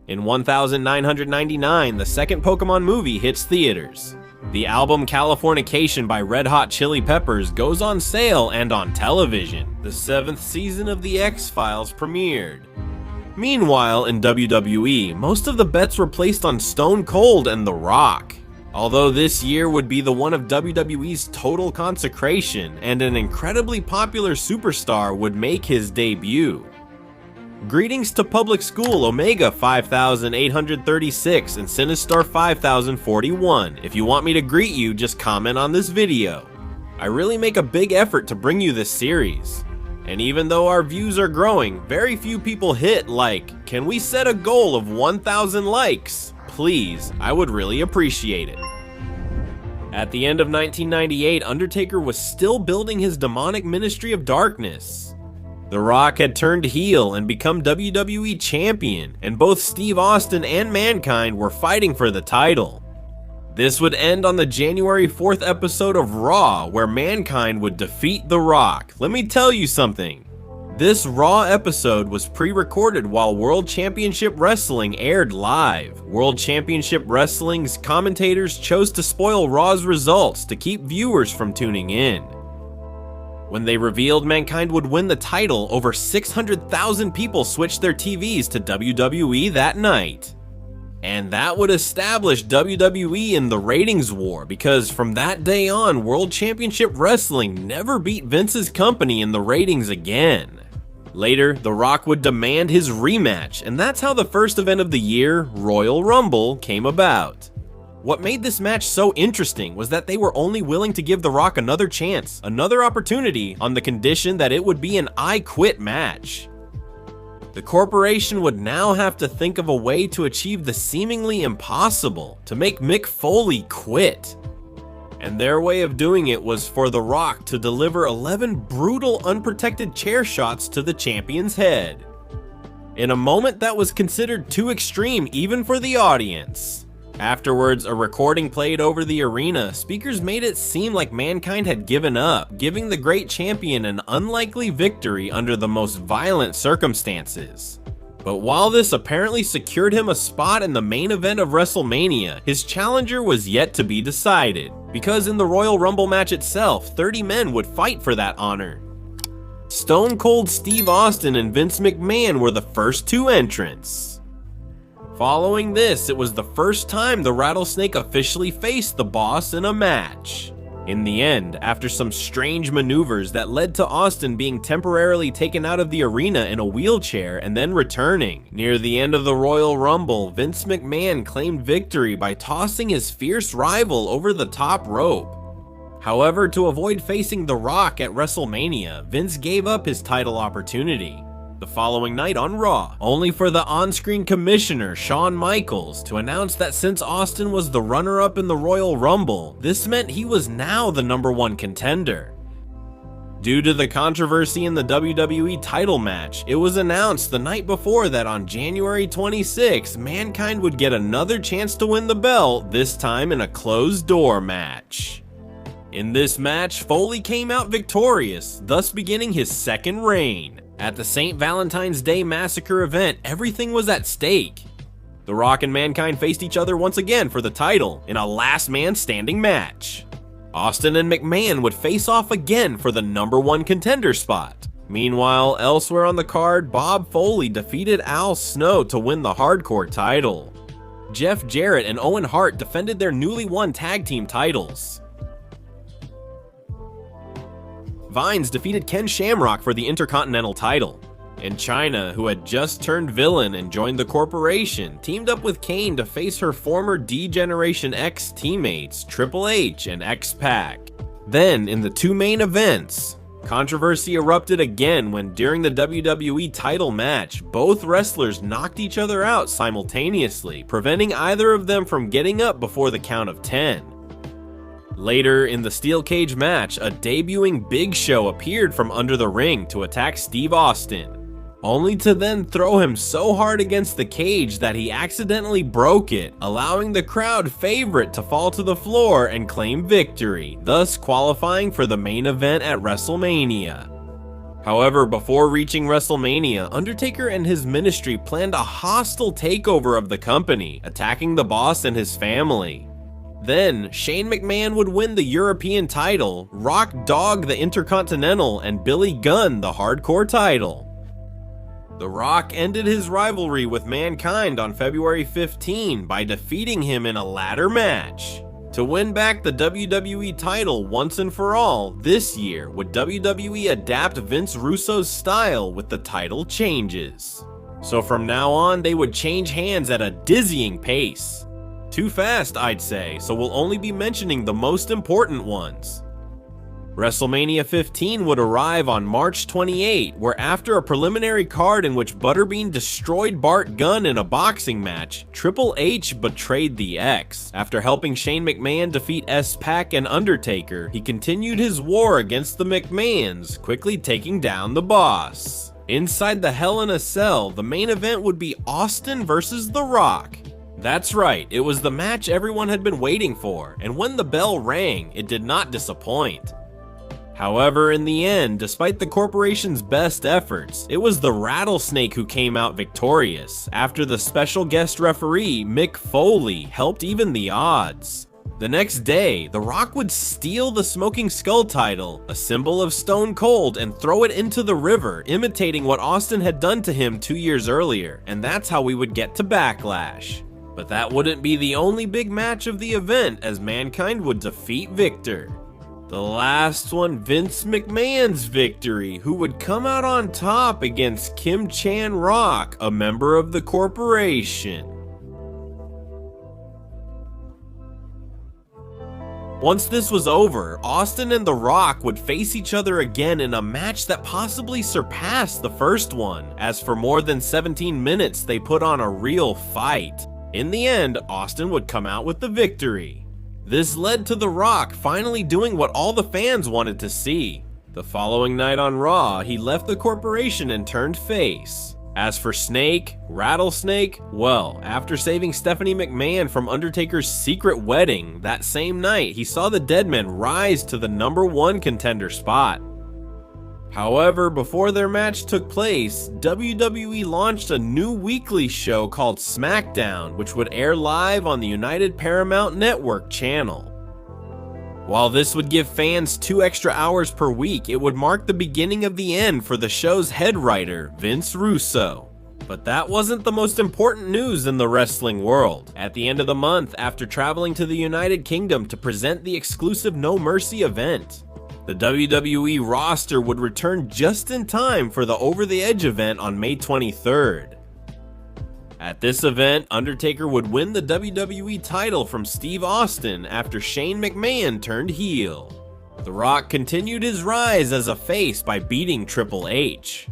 In 1999, the second Pokemon movie hits theaters. The album Californication by Red Hot Chili Peppers goes on sale and on television. The 7th season of The X-Files premiered. Meanwhile, in WWE, most of the bets were placed on Stone Cold and The Rock. Although this year would be the one of WWE's total consecration, and an incredibly popular superstar would make his debut. Greetings to Public School Omega 5836 and Sinistar 5041. If you want me to greet you, just comment on this video. I really make a big effort to bring you this series. And even though our views are growing, very few people hit like. Can we set a goal of 1,000 likes? Please, I would really appreciate it. At the end of 1998, Undertaker was still building his demonic ministry of darkness. The Rock had turned heel and become WWE champion, and both Steve Austin and Mankind were fighting for the title. This would end on the January 4th episode of Raw, where Mankind would defeat The Rock. Let me tell you something. This Raw episode was pre-recorded while World Championship Wrestling aired live. World Championship Wrestling's commentators chose to spoil Raw's results to keep viewers from tuning in. When they revealed Mankind would win the title, over 600,000 people switched their TVs to WWE that night. And that would establish WWE in the ratings war, because from that day on, World Championship Wrestling never beat Vince's company in the ratings again. Later, The Rock would demand his rematch, and that's how the first event of the year, Royal Rumble, came about. What made this match so interesting was that they were only willing to give The Rock another chance, another opportunity, on the condition that it would be an I Quit match. The corporation would now have to think of a way to achieve the seemingly impossible, to make Mick Foley quit. And their way of doing it was for The Rock to deliver 11 brutal unprotected chair shots to the champion's head. In a moment that was considered too extreme even for the audience. Afterwards, a recording played over the arena. Speakers made it seem like Mankind had given up, giving the great champion an unlikely victory under the most violent circumstances. But while this apparently secured him a spot in the main event of Wrestlemania, his challenger was yet to be decided, because in the Royal Rumble match itself, 30 men would fight for that honor. Stone Cold Steve Austin and Vince McMahon were the first two entrants. Following this, it was the first time the Rattlesnake officially faced the Boss in a match. In the end, after some strange maneuvers that led to Austin being temporarily taken out of the arena in a wheelchair and then returning, near the end of the Royal Rumble, Vince McMahon claimed victory by tossing his fierce rival over the top rope. However, to avoid facing The Rock at WrestleMania, Vince gave up his title opportunity the following night on Raw, only for the on-screen commissioner, Shawn Michaels, to announce that since Austin was the runner-up in the Royal Rumble, this meant he was now the #1 contender. Due to the controversy in the WWE title match, it was announced the night before that on January 26, Mankind would get another chance to win the belt, this time in a closed-door match. In this match, Foley came out victorious, thus beginning his second reign. At the St. Valentine's Day Massacre event, everything was at stake. The Rock and Mankind faced each other once again for the title in a last man standing match. Austin and McMahon would face off again for the #1 contender spot. Meanwhile, elsewhere on the card, Bob Foley defeated Al Snow to win the Hardcore title. Jeff Jarrett and Owen Hart defended their newly won tag team titles. Vines defeated Ken Shamrock for the Intercontinental title. And Chyna, who had just turned villain and joined the corporation, teamed up with Kane to face her former D-Generation X teammates, Triple H and X-Pac. Then, in the two main events, controversy erupted again when during the WWE title match, both wrestlers knocked each other out simultaneously, preventing either of them from getting up before the count of 10. Later, in the steel cage match, a debuting Big Show appeared from under the ring to attack Steve Austin, only to then throw him so hard against the cage that he accidentally broke it, allowing the crowd favorite to fall to the floor and claim victory, thus qualifying for the main event at WrestleMania. However, before reaching WrestleMania, Undertaker and his ministry planned a hostile takeover of the company, attacking the boss and his family. Then, Shane McMahon would win the European title, Rock Dogg the Intercontinental, and Billy Gunn the Hardcore title. The Rock ended his rivalry with Mankind on February 15 by defeating him in a ladder match. To win back the WWE title once and for all, this year would WWE adapt Vince Russo's style with the title changes. So from now on, they would change hands at a dizzying pace. Too fast, I'd say, so we'll only be mentioning the most important ones. WrestleMania 15 would arrive on March 28, where after a preliminary card in which Butterbean destroyed Bart Gunn in a boxing match, Triple H betrayed the X. After helping Shane McMahon defeat S-Pac and Undertaker, he continued his war against the McMahons, quickly taking down the boss. Inside the Hell in a Cell, the main event would be Austin versus The Rock. That's right, it was the match everyone had been waiting for, and when the bell rang, it did not disappoint. However, in the end, despite the corporation's best efforts, it was the Rattlesnake who came out victorious, after the special guest referee, Mick Foley, helped even the odds. The next day, The Rock would steal the Smoking Skull title, a symbol of Stone Cold, and throw it into the river, imitating what Austin had done to him 2 years earlier, and that's how we would get to Backlash. But that wouldn't be the only big match of the event, as Mankind would defeat Victor. The last one, Vince McMahon's victory, who would come out on top against Kim Chan Rock, a member of the corporation. Once this was over, Austin and The Rock would face each other again in a match that possibly surpassed the first one, as for more than 17 minutes they put on a real fight. In the end, Austin would come out with the victory. This led to The Rock finally doing what all the fans wanted to see. The following night on Raw, he left the corporation and turned face. As for Snake, Rattlesnake, well, after saving Stephanie McMahon from Undertaker's secret wedding, that same night he saw the Deadmen rise to the #1 contender spot. However, before their match took place, WWE launched a new weekly show called SmackDown, which would air live on the United Paramount Network channel. While this would give fans 2 extra hours per week, it would mark the beginning of the end for the show's head writer, Vince Russo. But that wasn't the most important news in the wrestling world. At the end of the month, after traveling to the United Kingdom to present the exclusive No Mercy event, the WWE roster would return just in time for the Over the Edge event on May 23rd. At this event, Undertaker would win the WWE title from Steve Austin after Shane McMahon turned heel. The Rock continued his rise as a face by beating Triple H.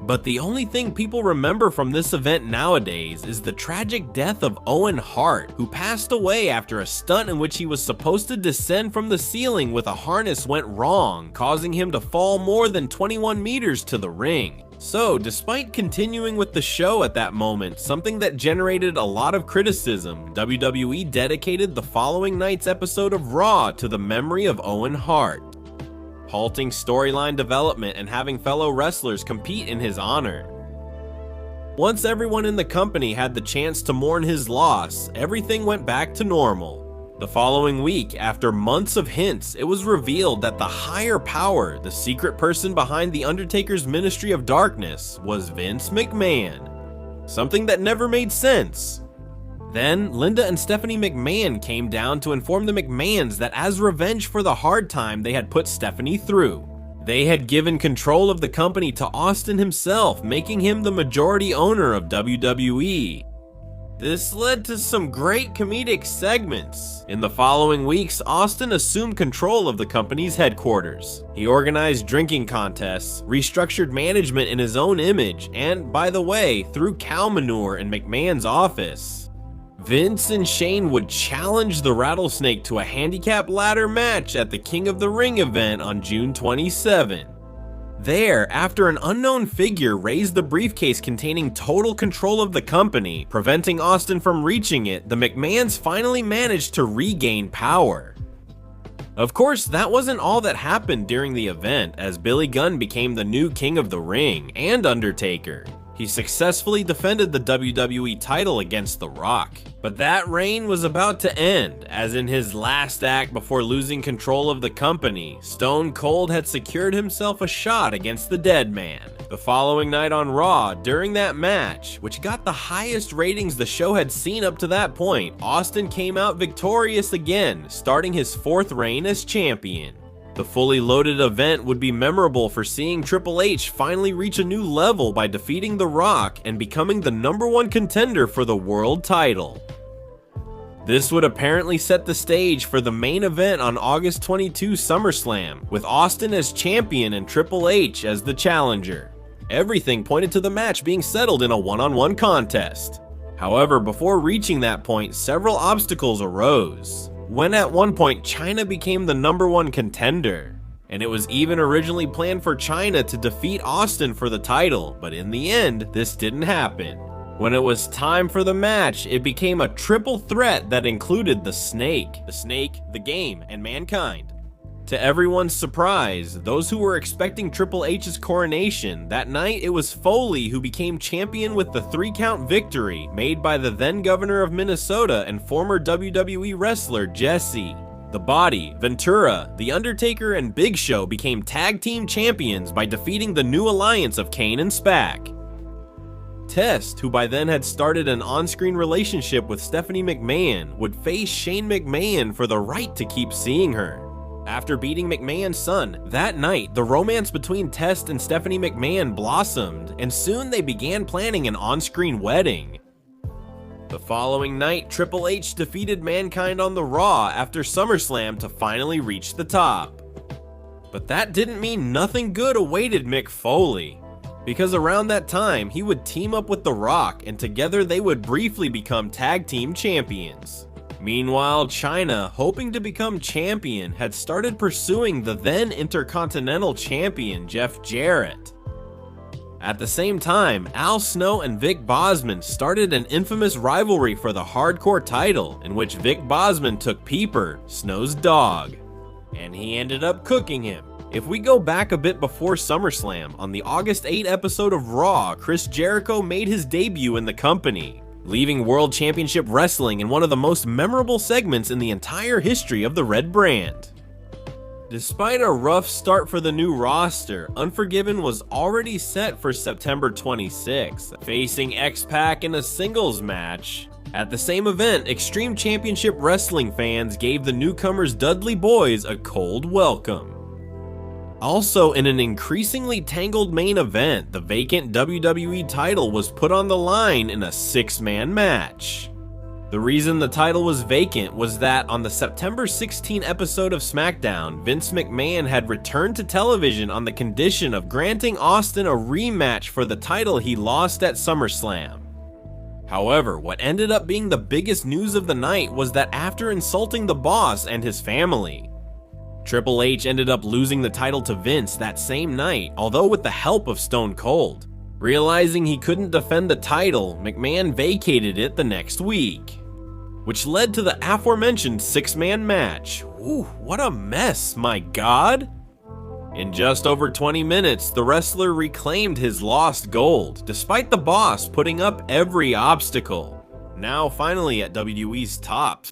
But the only thing people remember from this event nowadays is the tragic death of Owen Hart, who passed away after a stunt in which he was supposed to descend from the ceiling with a harness went wrong, causing him to fall more than 21 meters to the ring. So, despite continuing with the show at that moment, something that generated a lot of criticism, WWE dedicated the following night's episode of Raw to the memory of Owen Hart, halting storyline development and having fellow wrestlers compete in his honor. Once everyone in the company had the chance to mourn his loss, everything went back to normal. The following week, after months of hints, it was revealed that the higher power, the secret person behind The Undertaker's Ministry of Darkness, was Vince McMahon. Something that never made sense. Then, Linda and Stephanie McMahon came down to inform the McMahons that as revenge for the hard time they had put Stephanie through, they had given control of the company to Austin himself, making him the majority owner of WWE. This led to some great comedic segments. In the following weeks, Austin assumed control of the company's headquarters. He organized drinking contests, restructured management in his own image, and, by the way, threw cow manure in McMahon's office. Vince and Shane would challenge the Rattlesnake to a handicap ladder match at the King of the Ring event on June 27. There, after an unknown figure raised the briefcase containing total control of the company, preventing Austin from reaching it, the McMahons finally managed to regain power. Of course, that wasn't all that happened during the event, as Billy Gunn became the new King of the Ring and Undertaker. He successfully defended the WWE title against The Rock. But that reign was about to end, as in his last act before losing control of the company, Stone Cold had secured himself a shot against the Dead Man. The following night on Raw, during that match, which got the highest ratings the show had seen up to that point, Austin came out victorious again, starting his 4th reign as champion. The fully loaded event would be memorable for seeing Triple H finally reach a new level by defeating The Rock and becoming the #1 contender for the world title. This would apparently set the stage for the main event on August 22 SummerSlam, with Austin as champion and Triple H as the challenger. Everything pointed to the match being settled in a one-on-one contest. However, before reaching that point, several obstacles arose. When at one point China became the #1 contender, and it was even originally planned for China to defeat Austin for the title, but in the end, this didn't happen. When it was time for the match, it became a triple threat that included the Snake, the Game, and Mankind. To everyone's surprise, those who were expecting Triple H's coronation, that night it was Foley who became champion with the 3-count victory made by the then governor of Minnesota and former WWE wrestler Jesse. The Body, Ventura, The Undertaker, and Big Show became tag team champions by defeating the new alliance of Kane and Spack. Test, who by then had started an on-screen relationship with Stephanie McMahon, would face Shane McMahon for the right to keep seeing her. After beating McMahon's son, that night, the romance between Test and Stephanie McMahon blossomed, and soon they began planning an on-screen wedding. The following night, Triple H defeated Mankind on the Raw after SummerSlam to finally reach the top. But that didn't mean nothing good awaited Mick Foley, because around that time, he would team up with The Rock, and together they would briefly become tag team champions. Meanwhile, China, hoping to become champion, had started pursuing the then Intercontinental Champion Jeff Jarrett. At the same time, Al Snow and Vic Bosman started an infamous rivalry for the hardcore title, in which Vic Bosman took Peeper, Snow's dog, and he ended up cooking him. If we go back a bit before SummerSlam, on the August 8 episode of Raw, Chris Jericho made his debut in the company, leaving World Championship Wrestling in one of the most memorable segments in the entire history of the Red brand. Despite a rough start for the new roster, Unforgiven was already set for September 26th, facing X-Pac in a singles match. At the same event, Extreme Championship Wrestling fans gave the newcomers Dudley Boyz a cold welcome. Also, in an increasingly tangled main event, the vacant WWE title was put on the line in a 6-man match. The reason the title was vacant was that on the September 16 episode of SmackDown, Vince McMahon had returned to television on the condition of granting Austin a rematch for the title he lost at SummerSlam. However, what ended up being the biggest news of the night was that after insulting the boss and his family, Triple H ended up losing the title to Vince that same night, although with the help of Stone Cold. Realizing he couldn't defend the title, McMahon vacated it the next week, which led to the aforementioned 6-man match. Ooh, what a mess, my god! In just over 20 minutes, the wrestler reclaimed his lost gold, despite the boss putting up every obstacle. Now finally at WWE's top,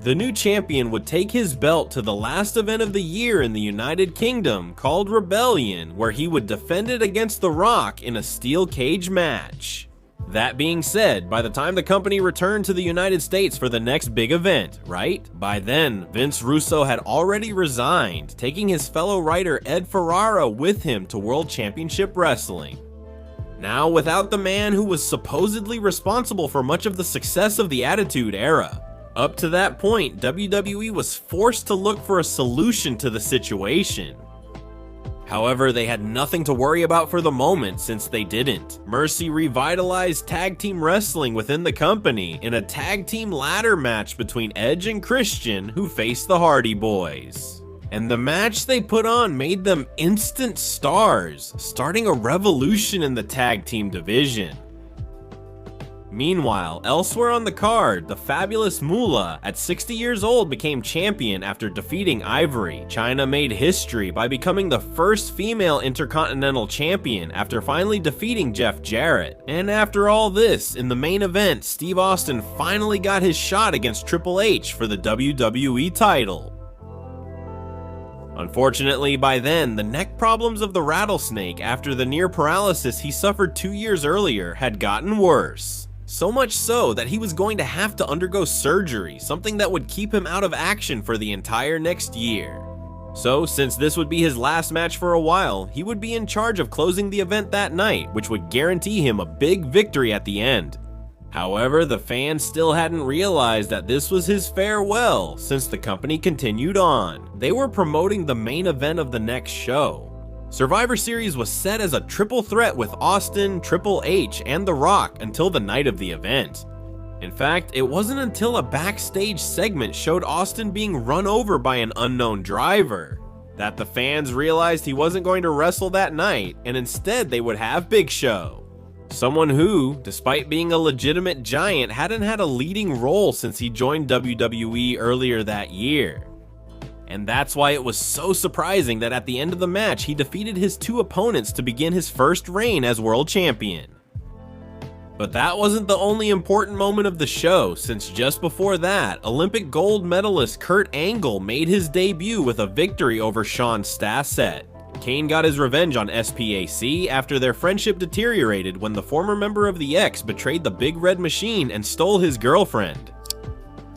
the new champion would take his belt to the last event of the year in the United Kingdom called Rebellion, where he would defend it against The Rock in a steel cage match. That being said, by the time the company returned to the United States for the next big event, right? By then, Vince Russo had already resigned, taking his fellow writer Ed Ferrara with him to World Championship Wrestling. Now, without the man who was supposedly responsible for much of the success of the Attitude Era. Up to that point, WWE was forced to look for a solution to the situation. However, they had nothing to worry about for the moment since they didn't. Mercy revitalized tag team wrestling within the company in a tag team ladder match between Edge and Christian, who faced the Hardy Boys. And the match they put on made them instant stars, starting a revolution in the tag team division. Meanwhile, elsewhere on the card, the fabulous Moolah, at 60 years old, became champion after defeating Ivory. Chyna made history by becoming the first female Intercontinental Champion after finally defeating Jeff Jarrett. And after all this, in the main event, Steve Austin finally got his shot against Triple H for the WWE title. Unfortunately, by then, the neck problems of the Rattlesnake after the near paralysis he suffered 2 years earlier had gotten worse. So much so that he was going to have to undergo surgery, something that would keep him out of action for the entire next year. So, since this would be his last match for a while, he would be in charge of closing the event that night, which would guarantee him a big victory at the end. However, the fans still hadn't realized that this was his farewell, since the company continued on. They were promoting the main event of the next show. Survivor Series was set as a triple threat with Austin, Triple H, and The Rock until the night of the event. In fact, it wasn't until a backstage segment showed Austin being run over by an unknown driver that the fans realized he wasn't going to wrestle that night, and instead they would have Big Show. Someone who, despite being a legitimate giant, hadn't had a leading role since he joined WWE earlier that year. And that's why it was so surprising that at the end of the match, he defeated his two opponents to begin his first reign as world champion. But that wasn't the only important moment of the show, since just before that, Olympic gold medalist Kurt Angle made his debut with a victory over Sean Stassett. Kane got his revenge on SPAC after their friendship deteriorated when the former member of the X betrayed the Big Red Machine and stole his girlfriend.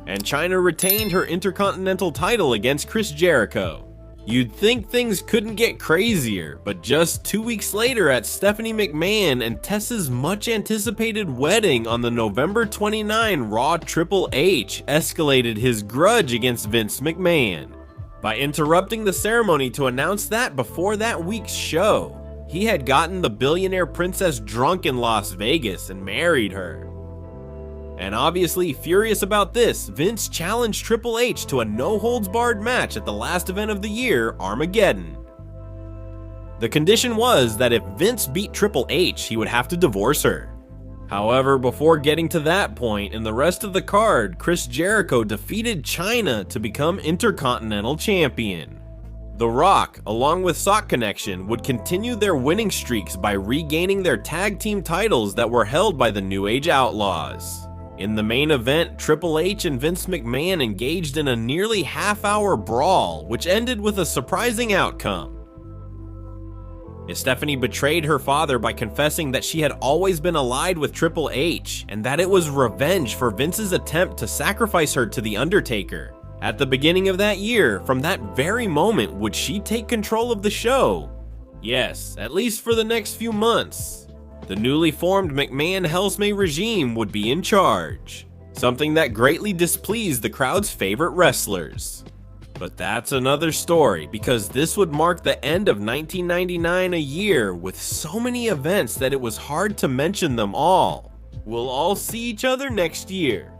And Chyna retained her Intercontinental title against Chris Jericho. You'd think things couldn't get crazier, but just 2 weeks later at Stephanie McMahon and Tessa's much anticipated wedding on the November 29 Raw, Triple H escalated his grudge against Vince McMahon by interrupting the ceremony to announce that before that week's show, he had gotten the billionaire princess drunk in Las Vegas and married her. And obviously furious about this, Vince challenged Triple H to a no-holds-barred match at the last event of the year, Armageddon. The condition was that if Vince beat Triple H, he would have to divorce her. However, before getting to that point, in the rest of the card, Chris Jericho defeated Chyna to become Intercontinental Champion. The Rock, along with Sock Connection, would continue their winning streaks by regaining their tag team titles that were held by the New Age Outlaws. In the main event, Triple H and Vince McMahon engaged in a nearly half-hour brawl, which ended with a surprising outcome. Stephanie betrayed her father by confessing that she had always been allied with Triple H, and that it was revenge for Vince's attempt to sacrifice her to The Undertaker. At the beginning of that year, from that very moment, would she take control of the show? Yes, at least for the next few months. The newly formed McMahon-Helmsley regime would be in charge, something that greatly displeased the crowd's favorite wrestlers. But that's another story, because this would mark the end of 1999, a year with so many events that it was hard to mention them all. We'll all see each other next year.